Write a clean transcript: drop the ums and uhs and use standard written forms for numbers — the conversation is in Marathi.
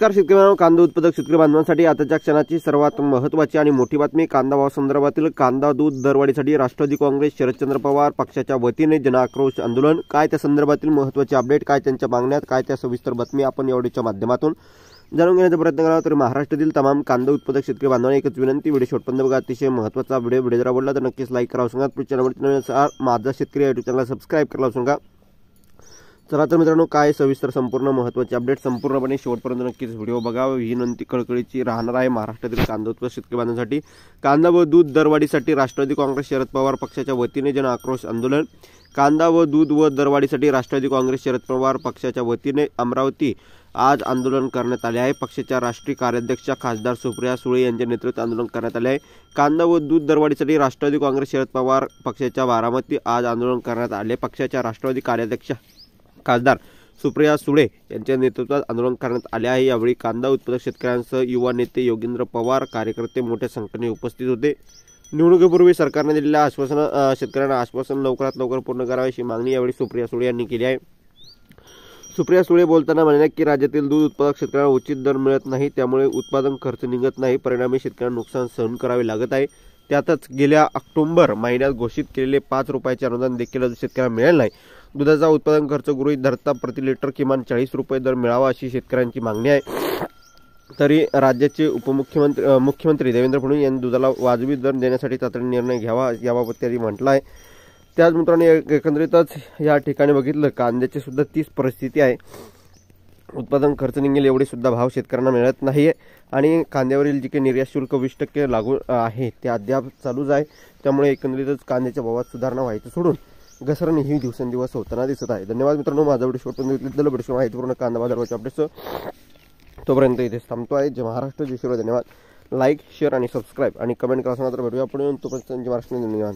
नमस्कार शेतकरी बांधव, कांदा उत्पादक शेतकरी बांधवांसाठी आताच्या क्षणाची सर्वात महत्त्वाची आणि मोठी बातमी. कांदा भाव संदर्भातील कांदा दूध दरवाढीसाठी राष्ट्रवादी काँग्रेस शरदचंद्र पवार पक्षाच्या वतीने जनआक्रोश आंदोलन. काय त्या संदर्भातील महत्त्वाचे अपडेट, काय त्यांच्या मागण्यात, काय त्या सविस्तर बातमी आपण या व्हिडिओच्या माध्यमातून जाणून घेण्याचा प्रयत्न करावा. तर महाराष्ट्रातील तमाम कांदा उत्पादक शेतकरी बांधवांना एकच विनंती, व्हिडिओ शेवटपर्यंत बघा. अतिशय महत्त्वाचा व्हिडिओ जर आवडला तर नक्कीच लाईक करा. सांगा चॅनलवर माझा शेतकरी युट्यूब चॅनल सबस्क्राईब करायला सांगा. चला तर मित्रांनो, काय सविस्तर संपूर्ण महत्त्वाचे अपडेट संपूर्णपणे शेवटपर्यंत नक्कीच व्हिडिओ बघावा ही विनंती कळकळीची राहणार आहे. महाराष्ट्रातील कांदा उत्पादक शेतकरी बांधवांसाठी कांदा व दूध दरवाढीसाठी राष्ट्रवादी काँग्रेस शरद पवार पक्षाच्या वतीने जन आक्रोश आंदोलन. कांदा व दूध व दरवाढीसाठी राष्ट्रवादी काँग्रेस शरद पवार पक्षाच्या वतीने अमरावती आज आंदोलन करण्यात आले आहे. पक्षाच्या राष्ट्रीय कार्याध्यक्ष खासदार सुप्रिया सुळे यांच्या नेतृत्वात आंदोलन करण्यात आले आहे. कांदा व दूध दरवाढीसाठी राष्ट्रवादी काँग्रेस शरद पवार पक्षाच्या बारामती आज आंदोलन करण्यात आले. पक्षाच्या राष्ट्रवादी कार्याध्यक्ष खासदार सुप्रिया सुळे यांच्या नेतृत्वात आंदोलन करण्यात आले आहे. यावेळी कांदा उत्पादक शेतकऱ्यांसह युवा नेते योगेंद्र पवार कार्यकर्ते मोठ्या संख्येने उपस्थित होते. निवडणुकीपूर्वी सरकारने दिलेल्या शेतकऱ्यांना आश्वासन लवकरात लवकर पूर्ण करावे अशी मागणी यावेळी सुप्रिया सुळे यांनी केली आहे. सुप्रिया सुळे बोलताना म्हणाले की राज्यातील दूध उत्पादक शेतकऱ्यांना उचित दर मिळत नाही, त्यामुळे उत्पादन खर्च निघत नाही, परिणामी शेतकऱ्यांना नुकसान सहन करावे लागत आहे. त्यातच गेल्या ऑक्टोबर महिन्यात घोषित केलेले 5 रुपयाचे अनुदान देखील शेतकऱ्यांना मिळाले नाही. दुधाचा उत्पादन खर्च गृहीत धरता प्रति लिटर किमान 40 रुपये दर मिळावा अशी शेतकऱ्यांची मागणी आहे. तरी राज्याचे मुख्यमंत्री देवेंद्र फडणवीस यांनी दुधाला वाजवी दर देण्यासाठी तातडीने निर्णय घ्यावा याबाबत त्यांनी म्हटलं आहे. त्याच मित्रांनो, एकंदरीतच या ठिकाणी बघितलं कांद्याची सुद्धा तीच परिस्थिती आहे. उत्पादन खर्च निघेल एवढे सुद्धा भाव शेतकऱ्यांना मिळत नाही आहे आणि कांद्यावरील जे काही निर्यात शुल्क 20% लागू आहे ते अद्याप चालूच आहे. त्यामुळे एकंदरीतच कांद्याच्या भावात सुधारणा व्हायचं सोडून घसरण ही दिवसेंदिवस होताना दिसत आहे. धन्यवाद मित्रांनो, माझा व्हिडिओ शेवटपर्यंत माहितीपूर्ण कांदा बाजाराच्या अपडेट्स तोपर्यंत इथेच थांबतो आहे. जय महाराष्ट्र, जय शिवराय. धन्यवाद. लाईक, शेअर आणि सबस्क्राईब आणि कमेंट करा. सांगा तर भेटूया आपण. तोपर्यंत जय महाराष्ट्र, धन्यवाद.